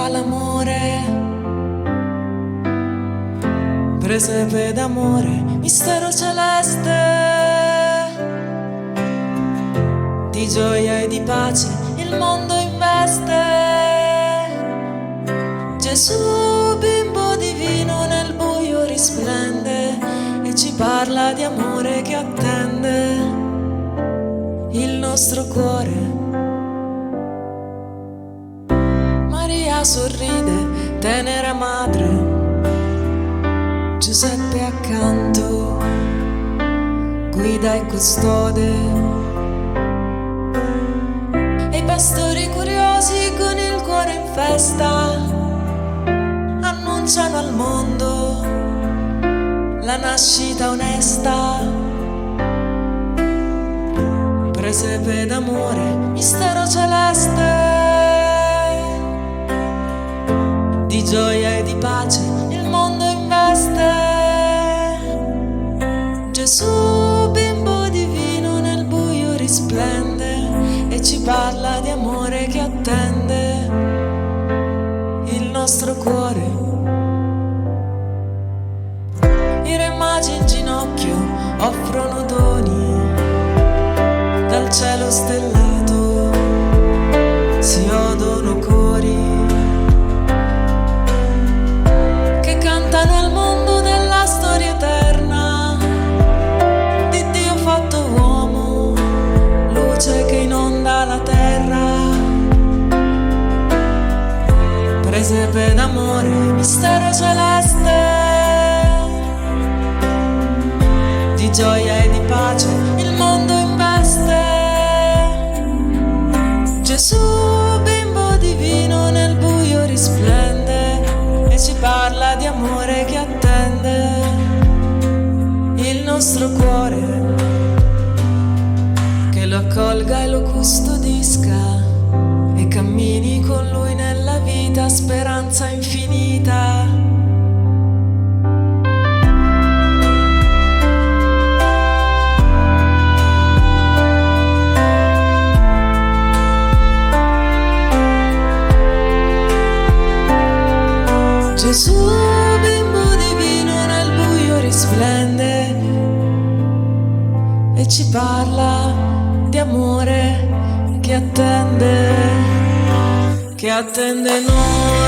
l'amore, presepe d'amore, mistero celeste, di gioia e di pace il mondo investe. Gesù, bimbo divino, nel buio risplende e ci parla di amore che attende il nostro cuore. Maria sorride, tenera madre, Giuseppe accanto, guida e custode, e i pastori curiosi con il cuore in festa annunciano al mondo la nascita onesta. Presepe d'amore, mistero celeste, di gioia e di pace il mondo investe. Gesù, bimbo divino, nel buio risplende e ci parla di amore che attende il nostro cuore. I re magi in ginocchio offrono doni dal cielo stellato, si odono cori che cantano al mondo della storia eterna di Dio fatto uomo, luce che inonda la terra. Presepe d'amore, mistero celeste, di gioia e di pace il mondo investe. Gesù, bimbo divino, nel buio risplende e ci parla di amore che attende il nostro cuore. Che lo accolga e lo custodisca e cammini con lui nella vita, speranza infinita. Gesù, bimbo divino, nel buio risplende e ci parla di amore che attende noi.